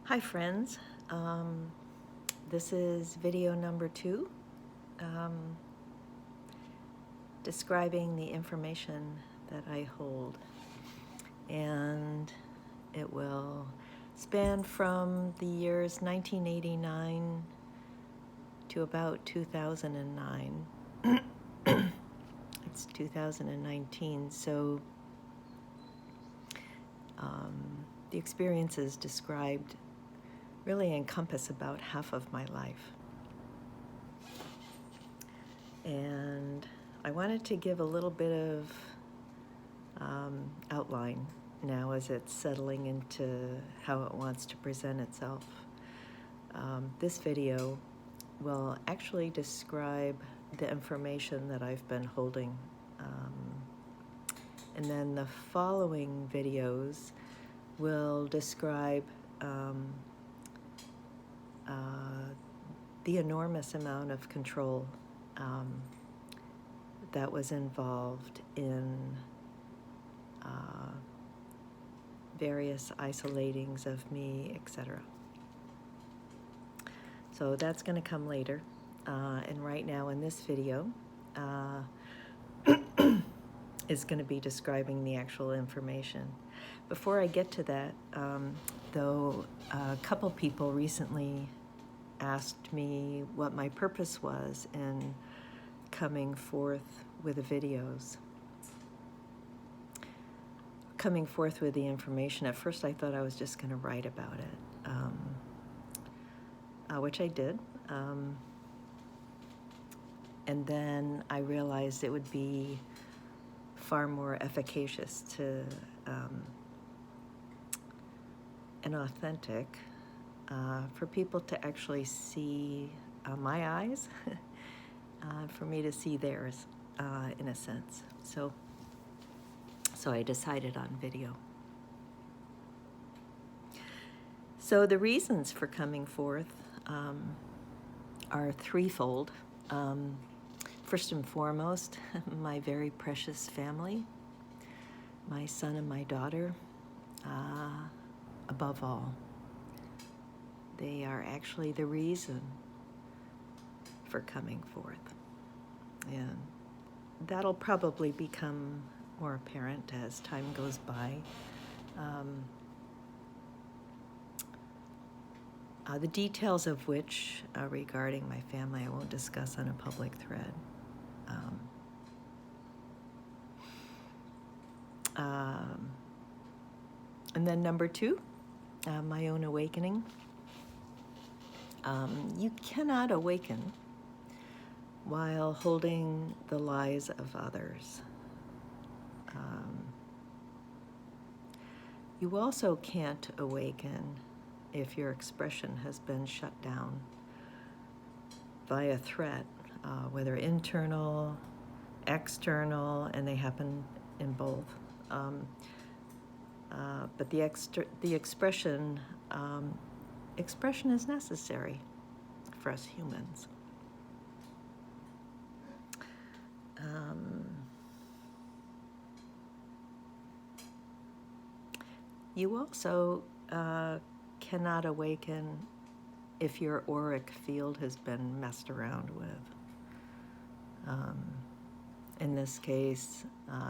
Hi friends, this is video number 2, describing the information that I hold, and it will span from the years 1989 to about 2009. It's 2019, so the experiences described really encompass about half of my life. And I wanted to give a little bit of outline now as it's settling into how it wants to present itself. This video will actually describe the information that I've been holding. And then the following videos will describe the enormous amount of control that was involved in various isolatings of me, etc. So that's going to come later. And right now in this video is going to be describing the actual information. Before I get to that, though, a couple people recently asked me what my purpose was in coming forth with the videos. Coming forth with the information, at first I thought I was just going to write about it, which I did. And then I realized it would be far more efficacious to and authentic for people to actually see my eyes, for me to see theirs in a sense. So I decided on video. So the reasons for coming forth are threefold. First and foremost, my very precious family, my son and my daughter, above all. They are actually the reason for coming forth. And that'll probably become more apparent as time goes by. The details of which regarding my family I won't discuss on a public thread. And then number 2, my own awakening. You cannot awaken while holding the lies of others. You also can't awaken if your expression has been shut down by a threat, whether internal, external, and they happen in both. But the expression is necessary for us humans. You also cannot awaken if your auric field has been messed around with. In this case,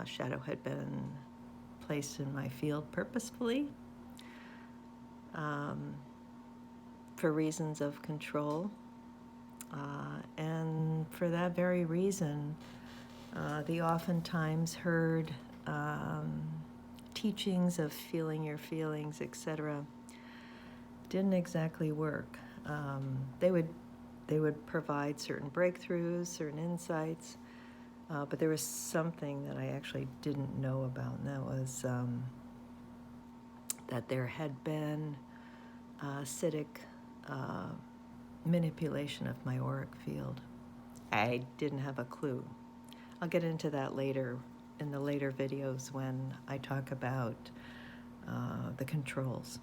shadow had been placed in my field purposefully for reasons of control. And for that very reason, the oftentimes heard teachings of feeling your feelings, etc., didn't exactly work. They would provide certain breakthroughs, certain insights, but there was something that I actually didn't know about, and that was that there had been acidic manipulation of my auric field. I didn't have a clue. I'll get into that later in the later videos when I talk about the controls.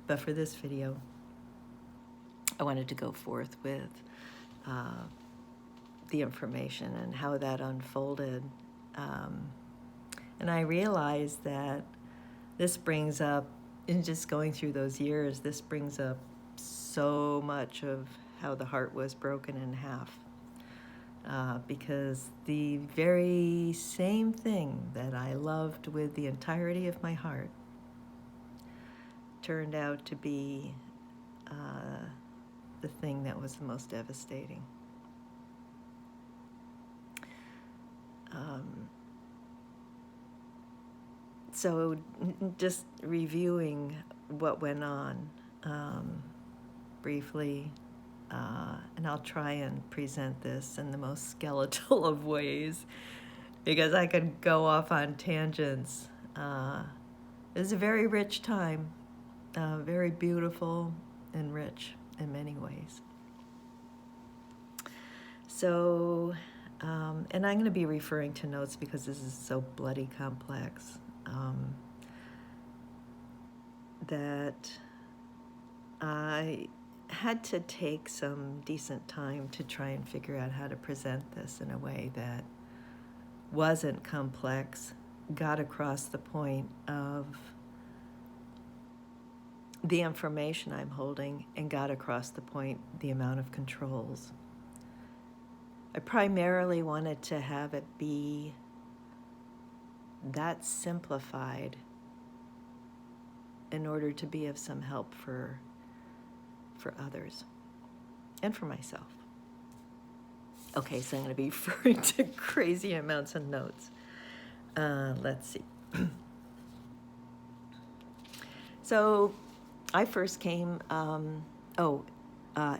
But for this video, I wanted to go forth with the information and how that unfolded. And I realized that this brings up in just going through those years, this brings up so much of how the heart was broken in half. Because the very same thing that I loved with the entirety of my heart turned out to be the thing that was the most devastating. So just reviewing what went on briefly, and I'll try and present this in the most skeletal of ways because I could go off on tangents. It was a very rich time, very beautiful and rich in many ways. So, and I'm going to be referring to notes because this is so bloody complex, that I had to take some decent time to try and figure out how to present this in a way that wasn't complex, got across the point of the information I'm holding, and got across the point the amount of controls. I primarily wanted to have it be that simplified in order to be of some help for others and for myself. Okay, so I'm going to be referring to crazy amounts of notes. Let's see. So I first came,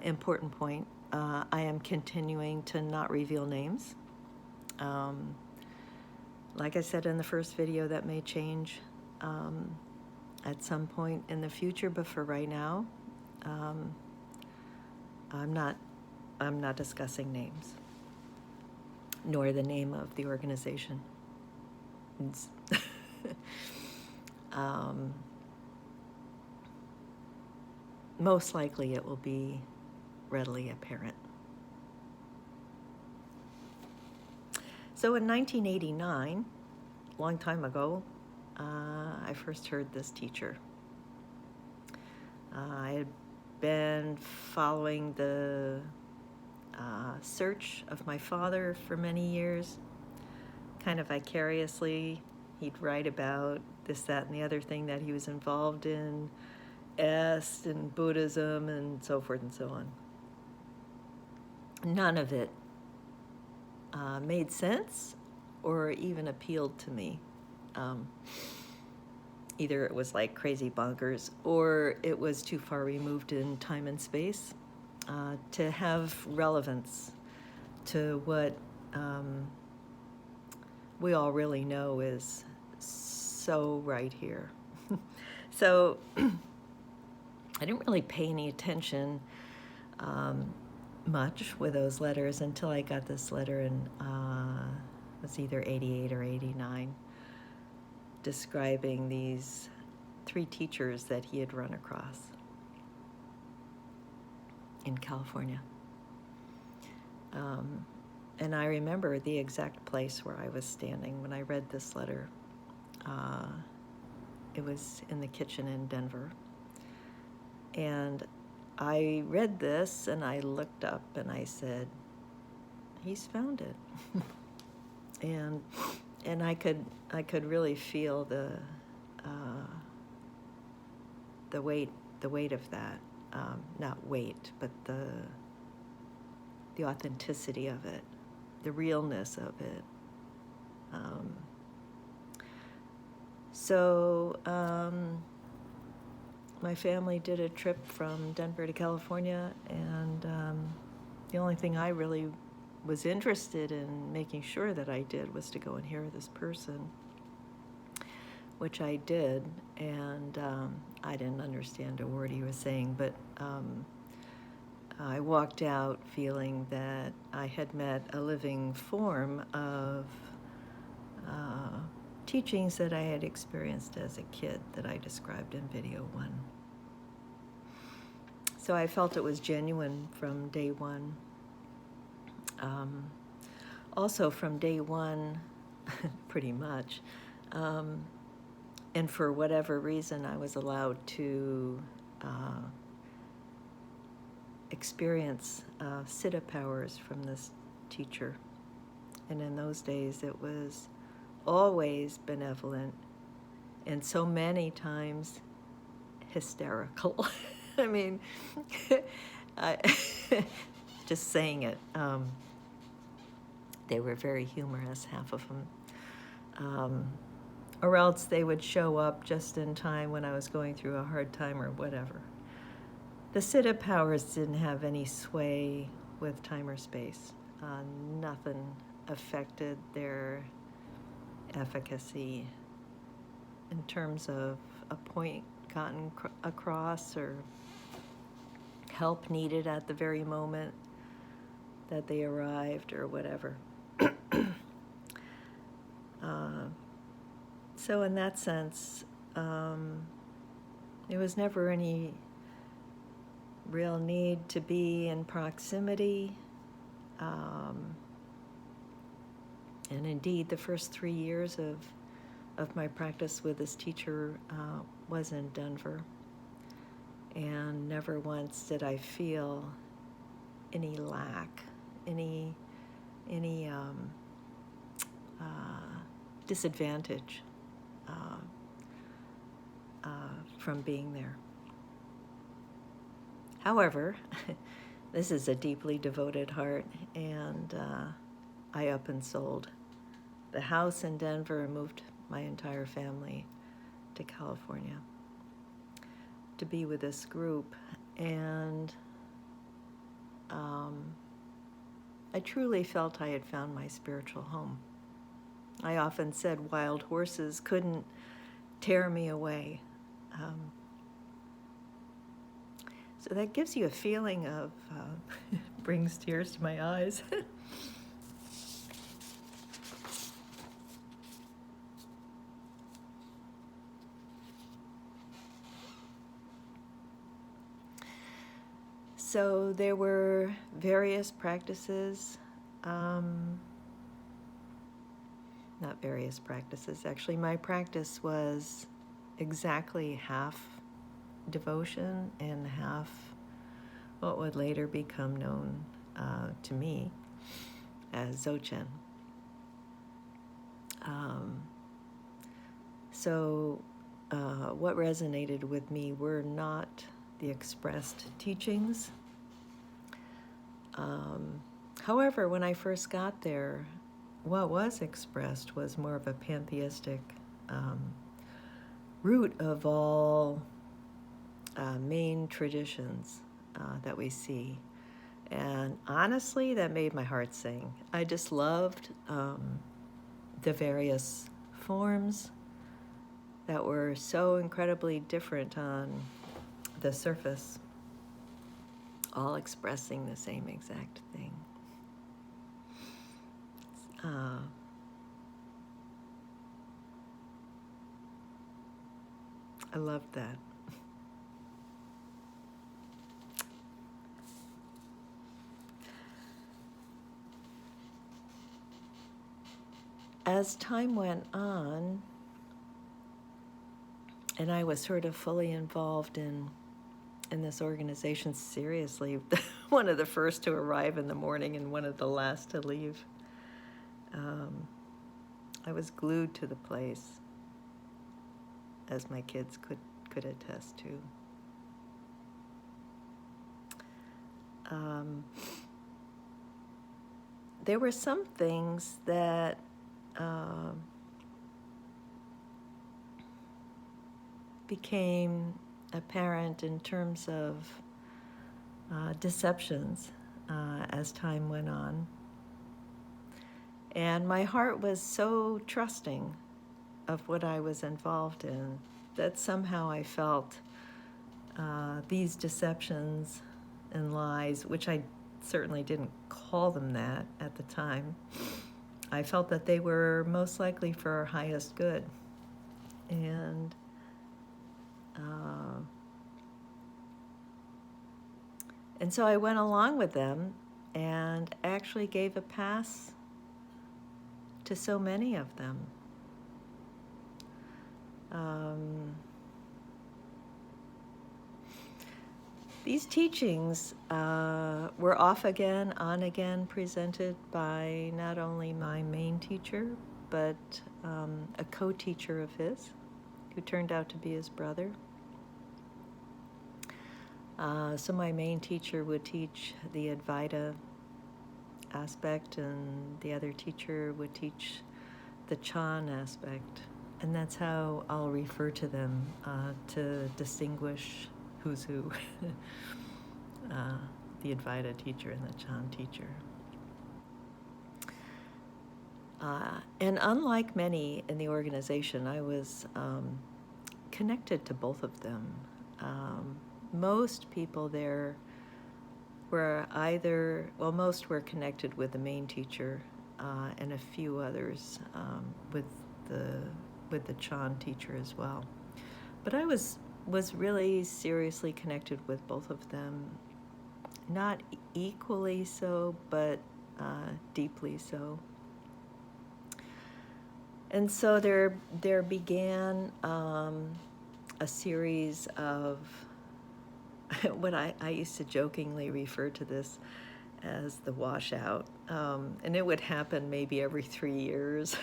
important point, I am continuing to not reveal names. Like I said in the first video, that may change at some point in the future, but for right now, I'm not discussing names, nor the name of the organization. Most likely it will be readily apparent. So in 1989, a long time ago, I first heard this teacher. I had been following the search of my father for many years, kind of vicariously. He'd write about this, that, and the other thing that he was involved in, Est and Buddhism and so forth and so on. None of it made sense or even appealed to me. Either it was like crazy bonkers or it was too far removed in time and space to have relevance to what we all really know is so right here. So I didn't really pay any attention much with those letters until I got this letter in, it was either 88 or 89, describing these 3 teachers that he had run across in California. And I remember the exact place where I was standing when I read this letter. It was in the kitchen in Denver. And I read this and I looked up and I said, he's found it. and I could really feel the weight of that. Not weight, but the authenticity of it, the realness of it. So my family did a trip from Denver to California, and the only thing I really was interested in making sure that I did was to go and hear this person, which I did, and I didn't understand a word he was saying, but I walked out feeling that I had met a living form of teachings that I had experienced as a kid that I described in video 1. So I felt it was genuine from day one. Also from day one, pretty much, And for whatever reason, I was allowed to experience siddha powers from this teacher. And in those days, it was always benevolent and so many times hysterical. I mean, I, just saying it. They were very humorous, half of them. Or else they would show up just in time when I was going through a hard time or whatever. The siddha powers didn't have any sway with time or space. Nothing affected their efficacy in terms of a point gotten across or help needed at the very moment that they arrived or whatever. So in that sense, there was never any real need to be in proximity. And indeed, the first 3 years of my practice with this teacher was in Denver. And never once did I feel any lack, any disadvantage from being there. However, this is a deeply devoted heart, and I up and sold the house in Denver and moved my entire family to California to be with this group. And I truly felt I had found my spiritual home. I often said wild horses couldn't tear me away. So that gives you a feeling of, brings tears to my eyes. So there were various practices, not various practices, actually my practice was exactly half devotion and half what would later become known to me as Dzogchen. So what resonated with me were not the expressed teachings. However, when I first got there, what was expressed was more of a pantheistic root of all main traditions that we see. And honestly, that made my heart sing. I just loved the various forms that were so incredibly different on the surface, all expressing the same exact thing. I loved that. As time went on, and I was sort of fully involved in this organization, seriously, one of the first to arrive in the morning and one of the last to leave. I was glued to the place, as my kids could attest to. There were some things that became apparent in terms of deceptions as time went on. And my heart was so trusting of what I was involved in that somehow I felt these deceptions and lies, which I certainly didn't call them that at the time, I felt that they were most likely for our highest good. And so I went along with them and actually gave a pass to so many of them. These teachings were off again, on again, presented by not only my main teacher, but a co-teacher of his, who turned out to be his brother. So my main teacher would teach the Advaita aspect, and the other teacher would teach the Chan aspect. And that's how I'll refer to them to distinguish who's who. The Advaita teacher and the Chan teacher. And unlike many in the organization, I was connected to both of them. Most people there were most were connected with the main teacher, and a few others with the Chan teacher as well. But I was really seriously connected with both of them, not equally so, but deeply so. And so there began a series of what I used to jokingly refer to this as the washout. And it would happen maybe every 3 years.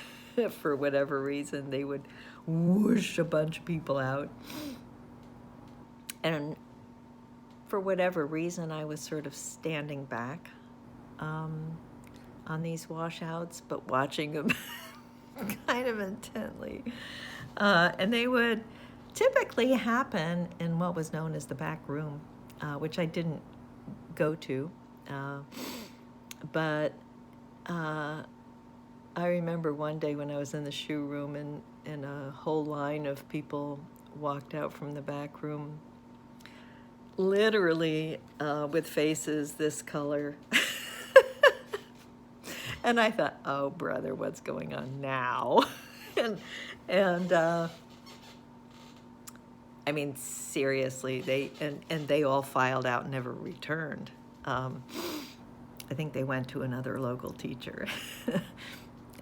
For whatever reason, they would whoosh a bunch of people out. And for whatever reason, I was sort of standing back on these washouts, but watching them kind of intently. And they would typically happen in what was known as the back room, which I didn't go to. But I remember one day when I was in the shoe room and a whole line of people walked out from the back room, literally with faces this color. And I thought, oh, brother, what's going on now? and I mean, seriously, they all filed out and never returned. I think they went to another local teacher.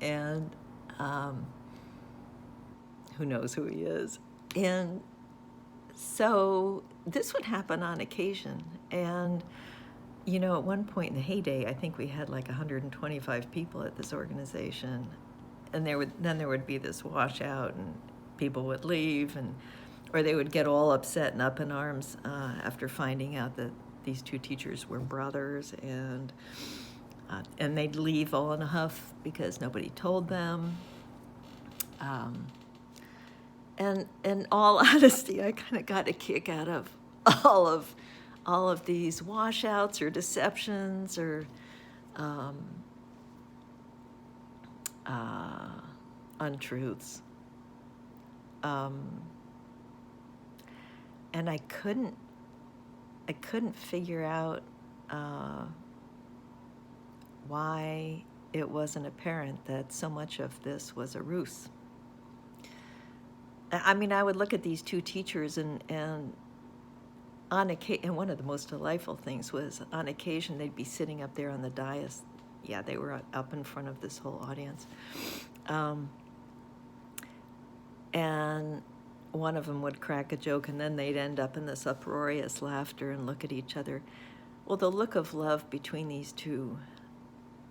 And who knows who he is. And so this would happen on occasion. And, you know, at one point in the heyday, I think we had like 125 people at this organization. And then there would be this washout, and people would leave, or they would get all upset and up in arms after finding out that these two teachers were brothers, and they'd leave all in a huff because nobody told them. And in all honesty, I kind of got a kick out of all of these washouts or deceptions or untruths. And I couldn't figure out why it wasn't apparent that so much of this was a ruse. I mean, I would look at these two teachers, and on occasion, and one of the most delightful things was on occasion they'd be sitting up there on the dais. Yeah, they were up in front of this whole audience. And one of them would crack a joke, and then they'd end up in this uproarious laughter and look at each other. Well, the look of love between these two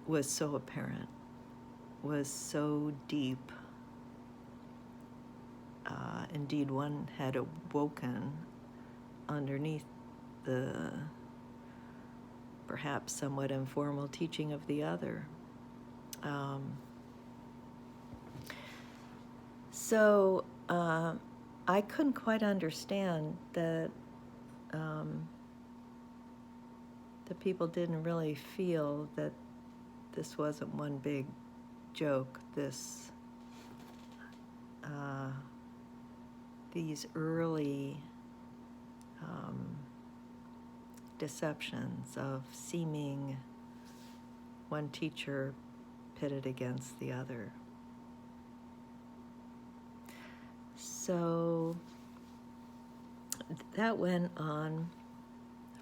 was so apparent, was so deep. Indeed, one had awoken underneath the perhaps somewhat informal teaching of the other. So I couldn't quite understand that the people didn't really feel that this wasn't one big joke, these early deceptions of seeming one teacher pitted against the other. So that went on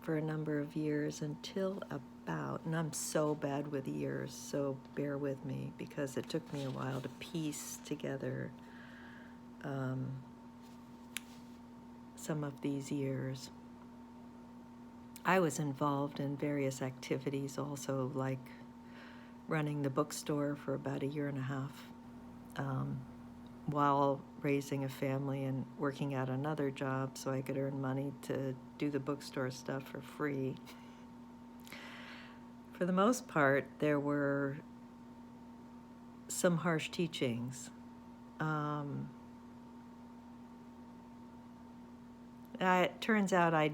for a number of years until about, and I'm so bad with years, so bear with me, because it took me a while to piece together some of these years. I was involved in various activities also, like running the bookstore for about a year and a half, while raising a family and working at another job so I could earn money to do the bookstore stuff for free. For the most part, there were some harsh teachings. It turns out I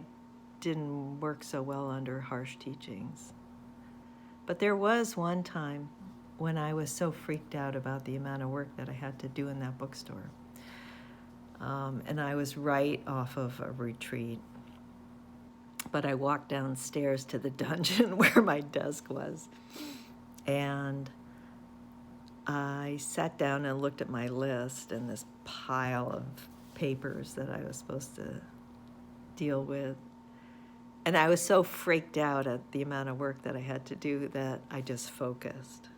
didn't work so well under harsh teachings. But there was one time when I was so freaked out about the amount of work that I had to do in that bookstore. And I was right off of a retreat. But I walked downstairs to the dungeon where my desk was. And I sat down and looked at my list and this pile of papers that I was supposed to deal with. And I was so freaked out at the amount of work that I had to do that I just focused.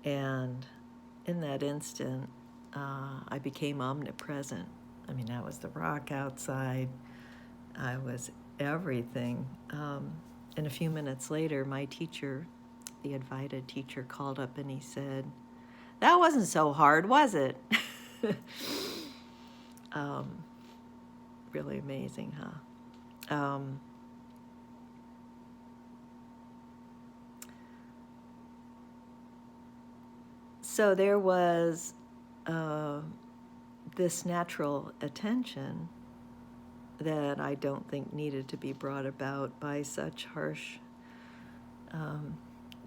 And in that instant, I became omnipresent. I mean, I was the rock outside. I was everything. And a few minutes later, my teacher, the Advaita teacher, called up and he said, "That wasn't so hard, was it?" Really amazing, huh? So there was this natural attention that I don't think needed to be brought about by such harsh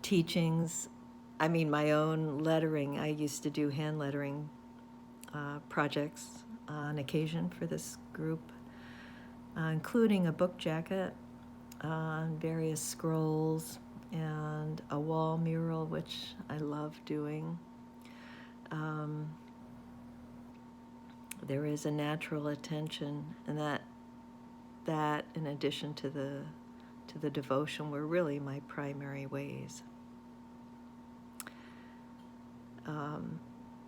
teachings. I mean, my own lettering, I used to do hand lettering projects on occasion for this group, including a book jacket on various scrolls and a wall mural, which I love doing. There is a natural attention, and that in addition to the devotion were really my primary ways.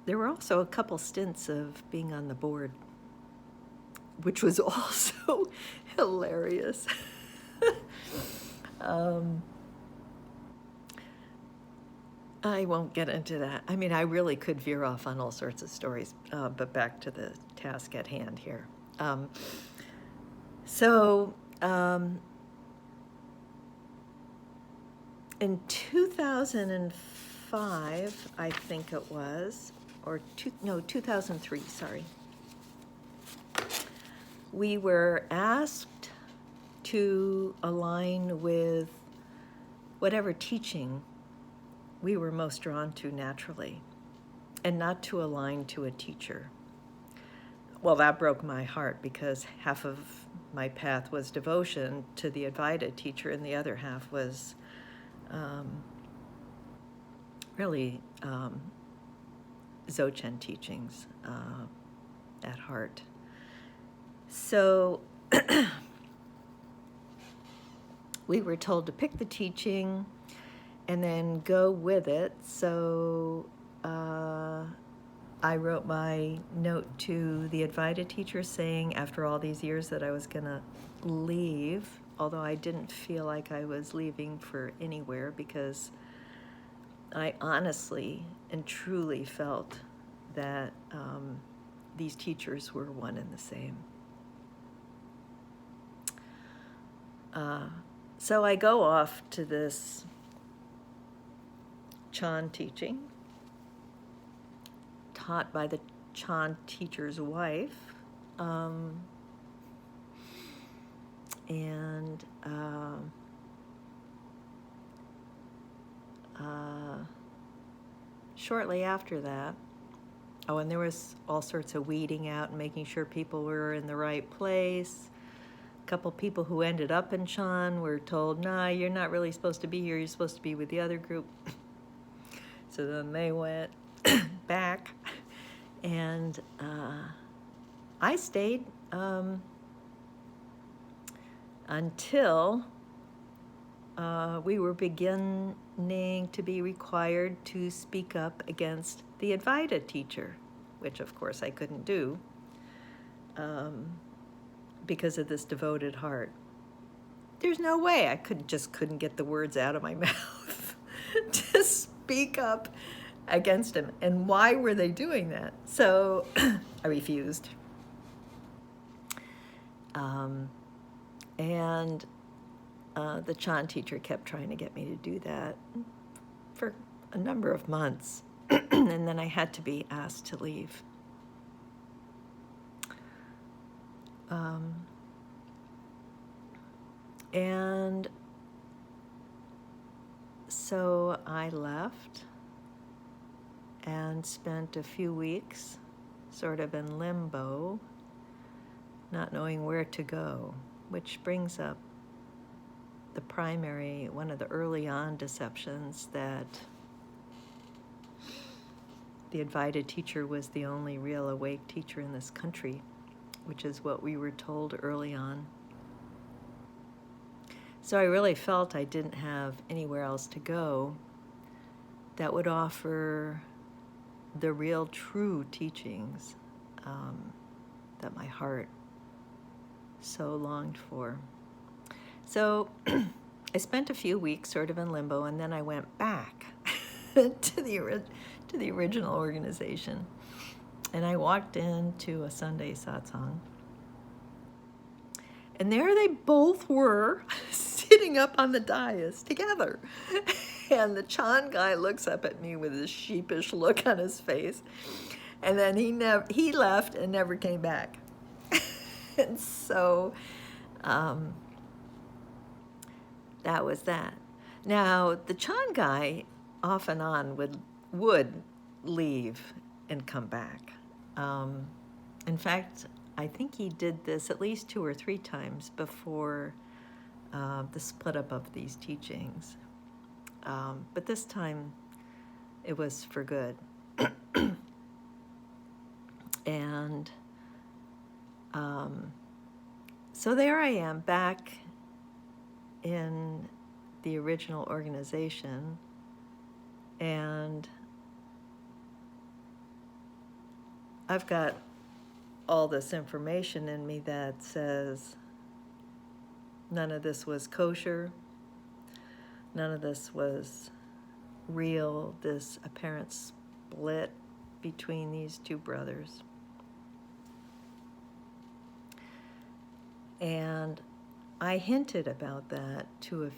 There were also a couple stints of being on the board, which was also hilarious. I won't get into that. I mean, I really could veer off on all sorts of stories, but back to the task at hand here. In 2005, I think it was, 2003, sorry. We were asked to align with whatever teaching we were most drawn to naturally, and not to align to a teacher. Well, that broke my heart because half of my path was devotion to the Advaita teacher, and the other half was really Dzogchen teachings at heart. So we were told to pick the teaching and then go with it. So I wrote my note to the Advaita teacher saying after all these years that I was going to leave, although I didn't feel like I was leaving for anywhere because I honestly and truly felt that these teachers were one and the same. So I go off to this Chan teaching, taught by the Chan teacher's wife, and shortly after that, and there was all sorts of weeding out and making sure people were in the right place. A couple people who ended up in Chan were told, "Nah, you're not really supposed to be here. You're supposed to be with the other group." So then they went back, and I stayed until we were beginning to be required to speak up against the Advaita teacher. which of course I couldn't do because of this devoted heart. There's no way I couldn't get the words out of my mouth to speak up against him. And why were they doing that? So I refused. And the Chan teacher kept trying to get me to do that for a number of months. And then I had to be asked to leave. And so I left and spent a few weeks sort of in limbo, not knowing where to go, which brings up one of the early on deceptions, that the invited teacher was the only real awake teacher in this country, which is what we were told early on. So I really felt I didn't have anywhere else to go that would offer the real true teachings that my heart so longed for. So I spent a few weeks sort of in limbo, and then I went back to the original organization. And I walked into a Sunday satsang, and there they both were sitting up on the dais together. And the Chan guy looks up at me with this sheepish look on his face, and then he left and never came back. And so that was that. Now, the Chan guy off and on would leave and come back. In fact, I think he did this at least 2 or 3 times before the split up of these teachings. But this time it was for good. And so there I am back in the original organization, and I've got all this information in me that says none of this was kosher, none of this was real, this apparent split between these 2 brothers. And I hinted about that to a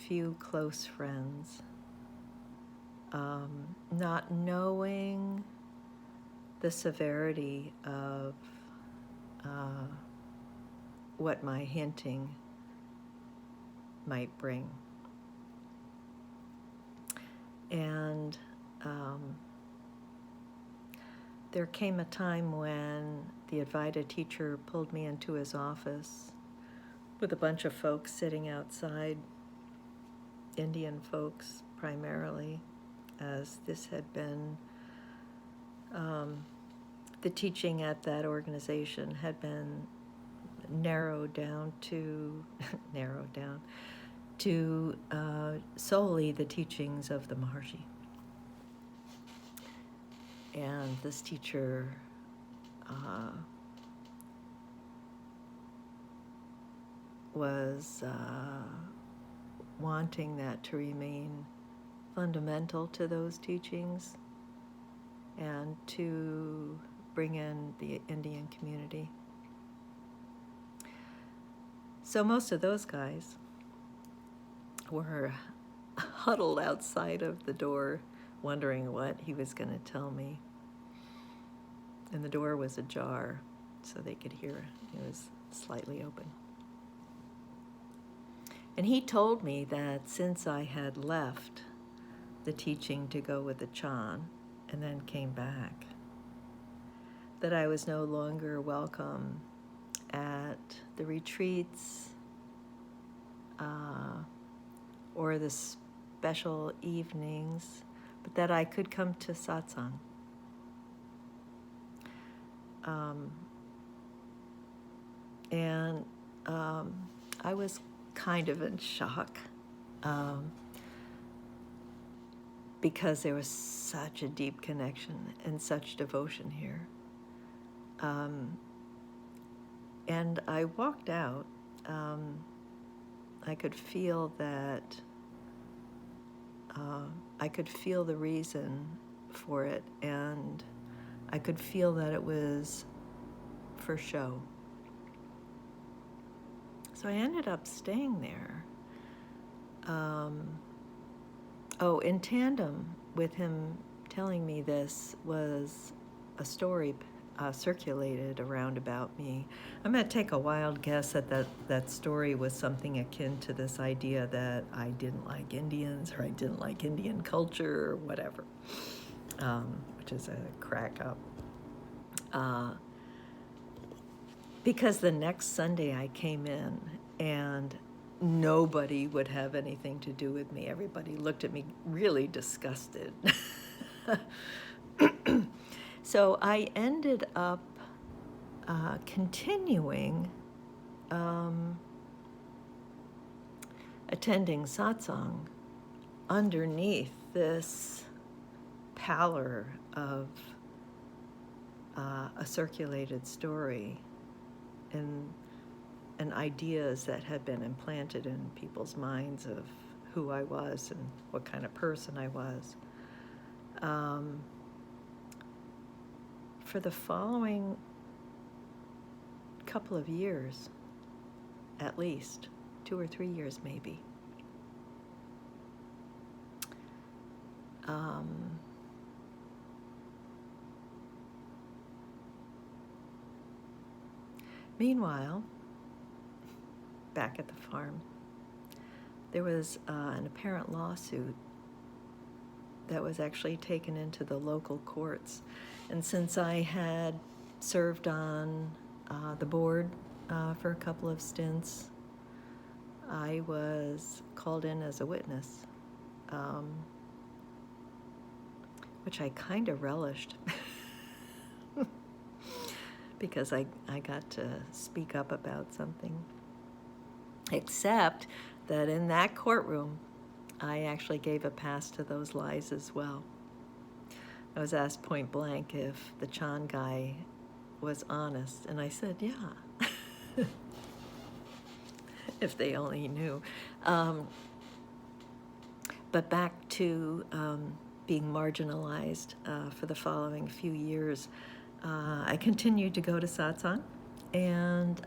few close friends, not knowing the severity of what my hinting might bring. And there came a time when the Advaita teacher pulled me into his office with a bunch of folks sitting outside, Indian folks primarily, as this had been, the teaching at that organization had been narrowed down to solely the teachings of the Maharshi. And this teacher was wanting that to remain fundamental to those teachings and to bring in the Indian community. So most of those guys were huddled outside of the door, wondering what he was going to tell me. And the door was ajar, so they could hear. It was slightly open. And he told me that since I had left the teaching to go with the Chan and then came back, that I was no longer welcome at the retreats or the special evenings, but that I could come to satsang. And I was kind of in shock because there was such a deep connection and such devotion here. And I walked out. I could feel that, I could feel the reason for it, and I could feel that it was for show. So I ended up staying there. In tandem with him telling me this was a story circulated around about me. I'm going to take a wild guess that story was something akin to this idea that I didn't like Indians, or I didn't like Indian culture, or whatever, which is a crack up. Because the next Sunday I came in and nobody would have anything to do with me. Everybody looked at me really disgusted. So I ended up continuing attending satsang underneath this pallor of a circulated story and ideas that had been implanted in people's minds of who I was and what kind of person I was. For the following couple of years, at least, 2 or 3 years maybe, meanwhile, back at the farm, there was an apparent lawsuit that was actually taken into the local courts. And since I had served on the board for a couple of stints, I was called in as a witness, which I kind of relished because I got to speak up about something. Except that in that courtroom, I actually gave a pass to those lies as well. I was asked point blank if the Chan guy was honest, and I said, yeah. If they only knew. But back to being marginalized for the following few years. I continued to go to satsang and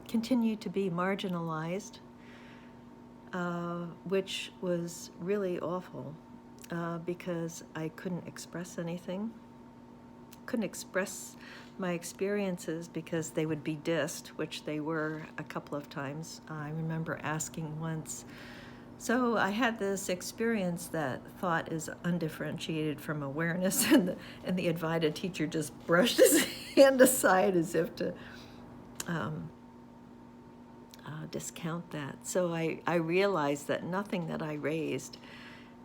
continued to be marginalized, which was really awful because I couldn't express anything. Couldn't express my experiences because they would be dissed, which they were a couple of times. I remember asking once, so I had this experience that thought is undifferentiated from awareness, and the invited teacher just brushed his hand aside as if to discount that. So I realized that nothing that I raised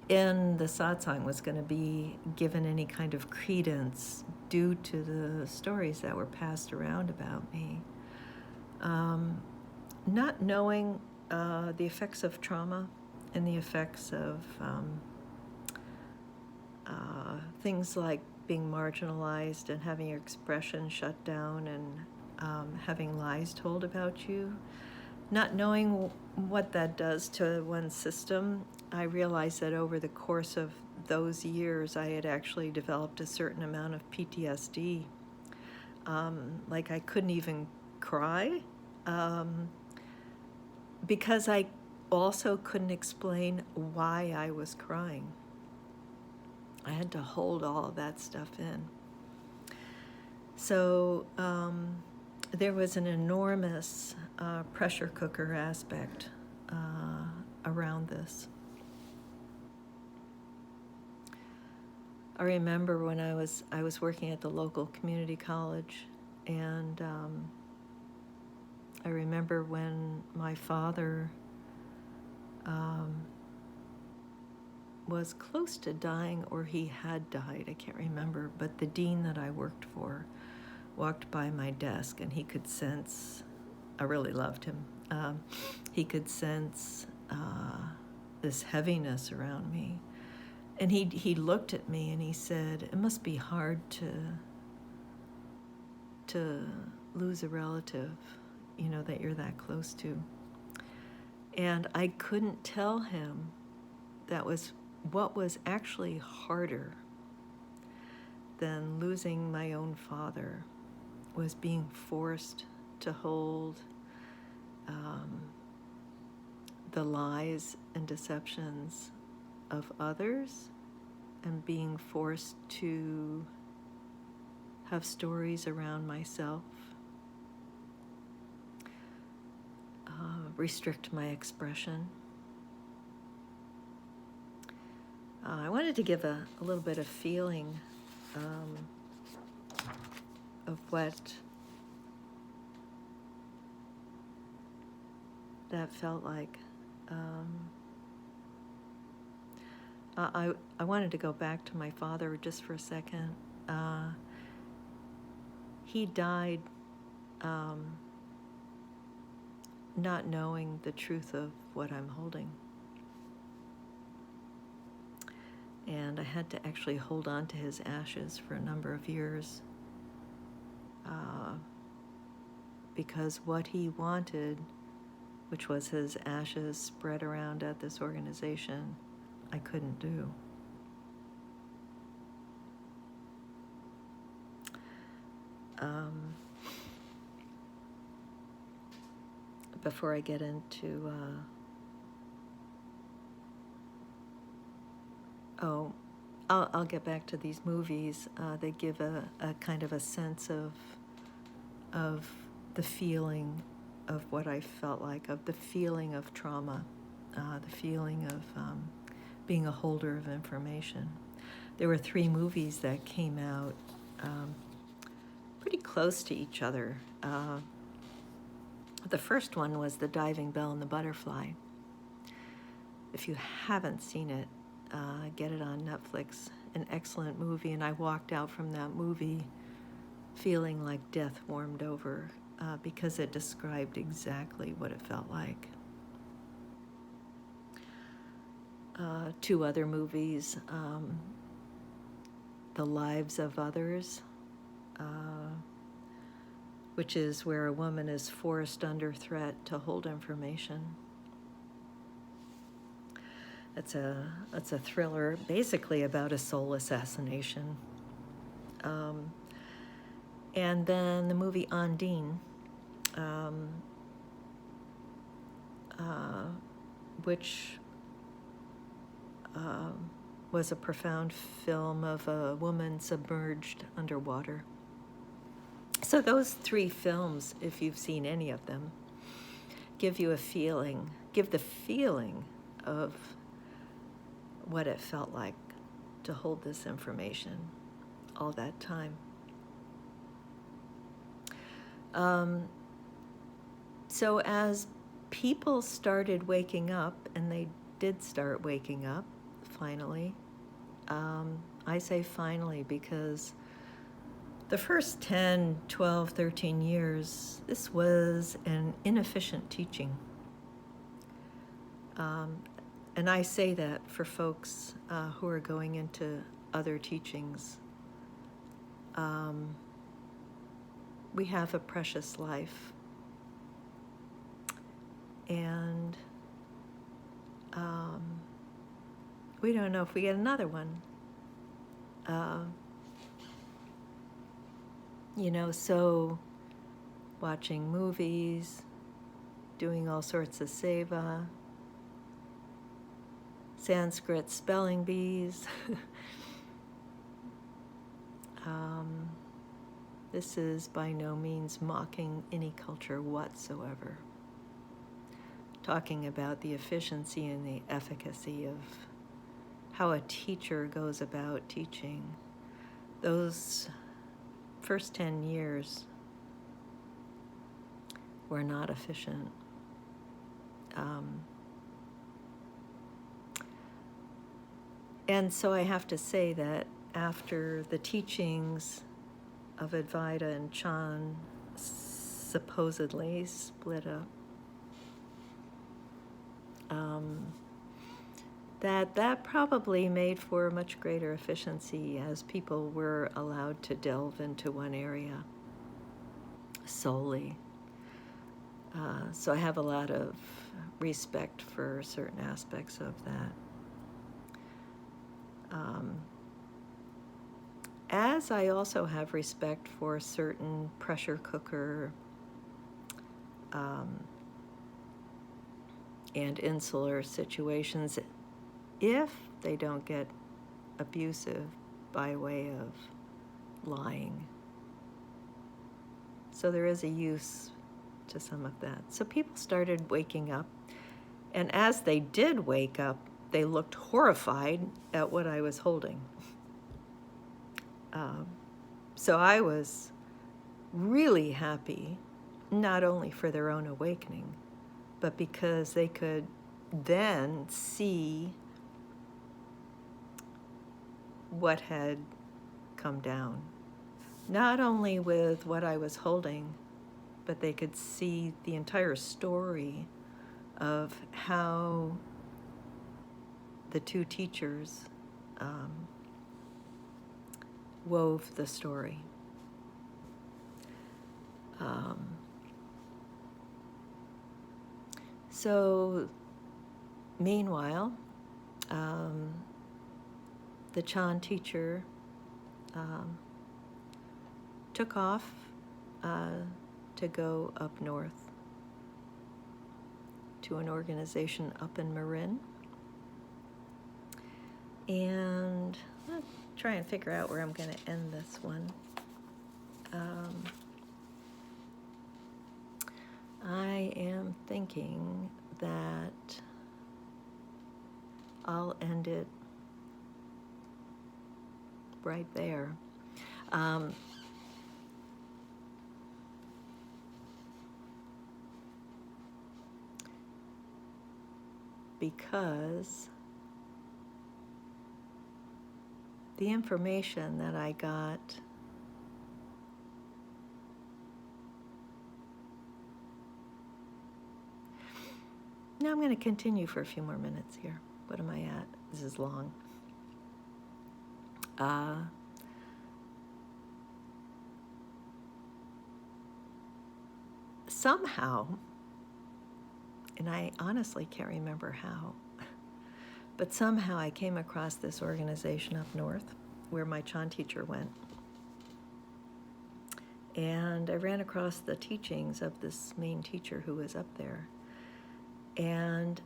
in the satsang was going to be given any kind of credence due to the stories that were passed around about me. Not knowing the effects of trauma and the effects of things like being marginalized and having your expression shut down and having lies told about you. Not knowing what that does to one's system, I realized that over the course of those years, I had actually developed a certain amount of PTSD. Like I couldn't even cry because I also couldn't explain why I was crying. I had to hold all of that stuff in. So there was an enormous pressure cooker aspect around this. I remember when I was working at the local community college, and I remember when my father was close to dying, or he had died, I can't remember, but the dean that I worked for walked by my desk, and he could sense, I really loved him, he could sense this heaviness around me. And he looked at me and he said, "It must be hard to lose a relative, you know, that you're that close to." And I couldn't tell him that was what was actually harder than losing my own father was being forced to hold the lies and deceptions of others and being forced to have stories around myself, restrict my expression. I wanted to give a little bit of feeling of what that felt like. I wanted to go back to my father just for a second. He died not knowing the truth of what I'm holding. And I had to actually hold on to his ashes for a number of years because what he wanted, which was his ashes spread around at this organization, I couldn't do. Before I get into I'll get back to these movies. They give a kind of a sense of the feeling of what I felt like, of the feeling of trauma, the feeling of being a holder of information. There were 3 movies that came out pretty close to each other. The first one was The Diving Bell and the Butterfly. If you haven't seen it, get it on Netflix. An excellent movie, and I walked out from that movie feeling like death warmed over because it described exactly what it felt like. 2 other movies, The Lives of Others, which is where a woman is forced under threat to hold information. It's a thriller basically about a soul assassination. And then the movie Undine, which was a profound film of a woman submerged underwater. So those 3 films, if you've seen any of them, give the feeling of what it felt like to hold this information all that time. So as people started waking up, and they did start waking up, finally, I say finally because the first 10, 12, 13 years, this was an inefficient teaching. And I say that for folks who are going into other teachings. We have a precious life. And we don't know if we get another one. So watching movies, doing all sorts of seva, Sanskrit spelling bees. This is by no means mocking any culture whatsoever. Talking about the efficiency and the efficacy of how a teacher goes about teaching. Those first 10 years were not efficient. And so I have to say that after the teachings of Advaita and Chan supposedly split up, that probably made for much greater efficiency as people were allowed to delve into one area solely. So I have a lot of respect for certain aspects of that. As I also have respect for certain pressure cooker and insular situations, if they don't get abusive by way of lying. So there is a use to some of that. So people started waking up, and as they did wake up, they looked horrified at what I was holding. So I was really happy, not only for their own awakening, but because they could then see what had come down. Not only with what I was holding, but they could see the entire story of how the two teachers wove the story. So, meanwhile, the Chan teacher took off to go up north to an organization up in Marin. And I'll try and figure out where I'm going to end this one. I am thinking that I'll end it right there. Because the information that I got now I'm going to continue for a few more minutes here. What am I at? This is long. Somehow, and I honestly can't remember how, but somehow I came across this organization up north where my Chan teacher went. And I ran across the teachings of this main teacher who was up there. And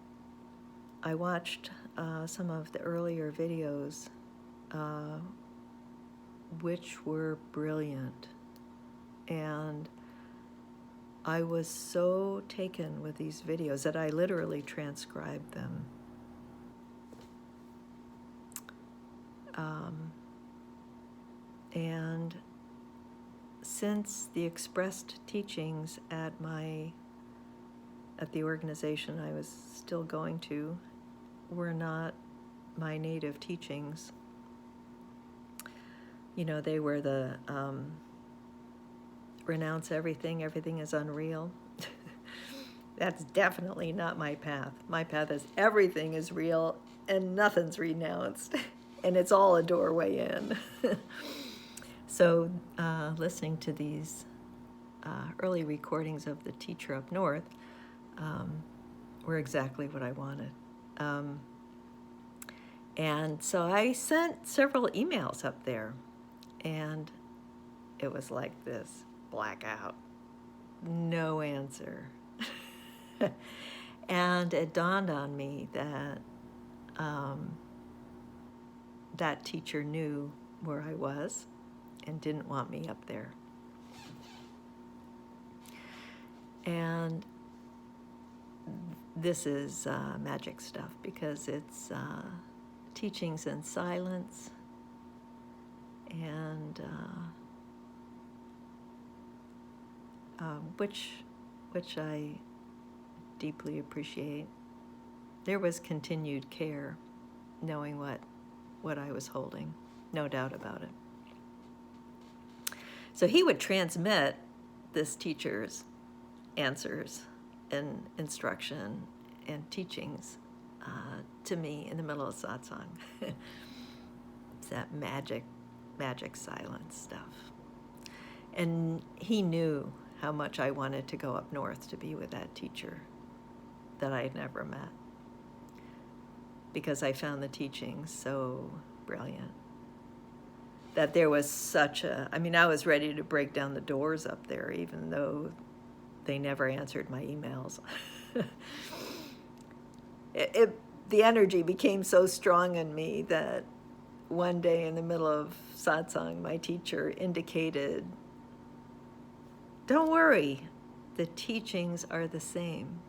I watched some of the earlier videos, which were brilliant. And I was so taken with these videos that I literally transcribed them. And since the expressed teachings at the organization I was still going to were not my native teachings, you know, they were the renounce everything, everything is unreal. That's definitely not my path. My path is everything is real and nothing's renounced, and it's all a doorway in. So listening to these early recordings of the teacher up north were exactly what I wanted. And so I sent several emails up there, and it was like this blackout, no answer. And it dawned on me that that teacher knew where I was and didn't want me up there. And this is magic stuff, because it's teachings in silence, and which I deeply appreciate. There was continued care, knowing what I was holding, no doubt about it. So he would transmit this teacher's answers and instruction and teachings to me in the middle of satsang. It's that magic silence stuff. And he knew how much I wanted to go up north to be with that teacher that I had never met, because I found the teachings so brilliant. That there was such a, I was ready to break down the doors up there, even though they never answered my emails. The energy became so strong in me that one day in the middle of satsang, my teacher indicated, "Don't worry, the teachings are the same."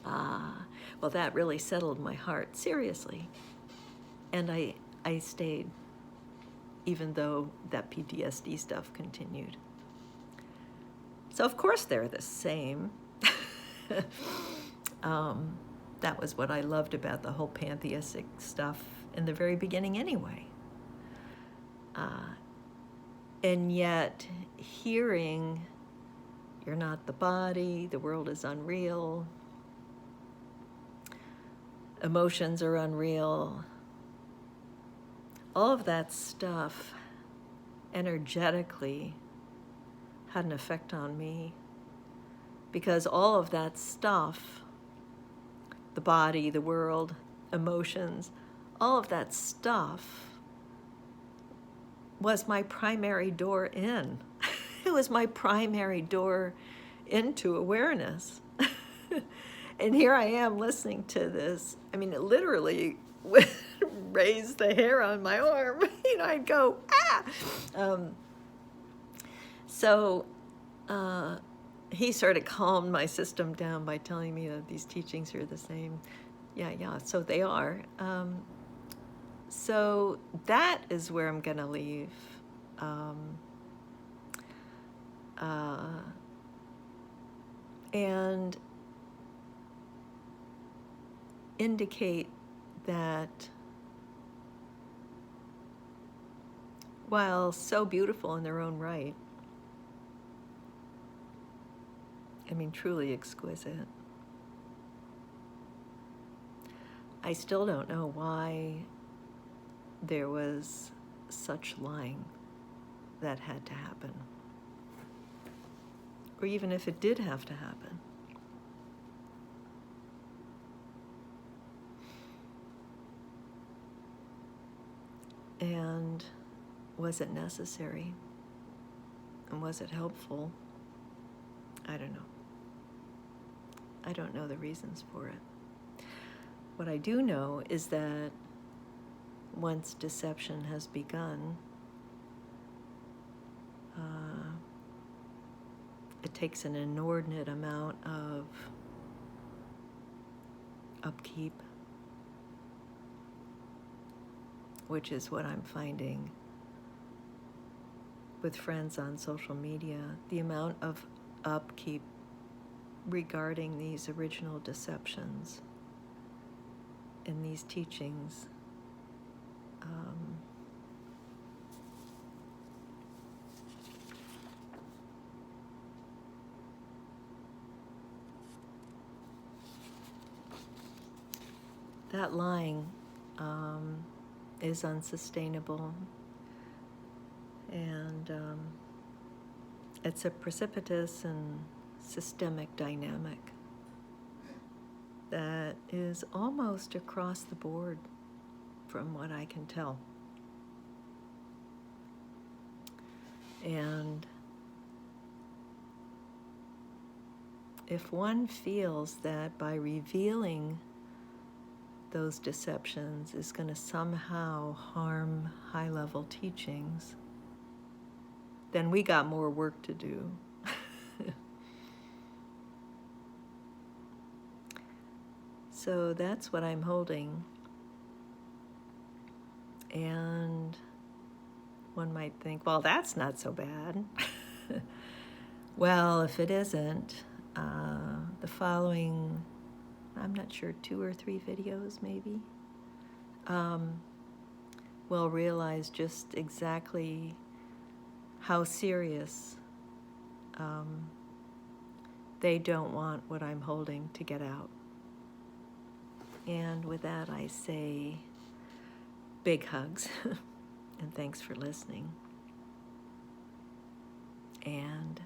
Well, that really settled my heart, seriously. And I stayed, even though that PTSD stuff continued. So of course they're the same. That was what I loved about the whole pantheistic stuff in the very beginning anyway. And yet hearing, you're not the body, the world is unreal, emotions are unreal, all of that stuff energetically had an effect on me, because all of that stuff, the body, the world, emotions, all of that stuff was my primary door in. It was my primary door into awareness. And here I am listening to this. It literally would raise the hair on my arm. I'd go, ah! So he sort of calmed my system down by telling me that these teachings are the same. Yeah, so they are. So that is where I'm going to leave. And indicate that while so beautiful in their own right, truly exquisite, I still don't know why there was such lying that had to happen, or even if it did have to happen. And was it necessary? And was it helpful? I don't know. I don't know the reasons for it. What I do know is that once deception has begun, it takes an inordinate amount of upkeep, which is what I'm finding with friends on social media. The amount of upkeep regarding these original deceptions in these teachings that lying is unsustainable, and it's a precipitous and systemic dynamic that is almost across the board from what I can tell. And if one feels that by revealing those deceptions is going to somehow harm high-level teachings, then we got more work to do. So that's what I'm holding. And one might think, well, that's not so bad. Well, if it isn't, the following, I'm not sure, 2 or 3 videos maybe, will realize just exactly how serious they don't want what I'm holding to get out. And with that, I say big hugs and thanks for listening. And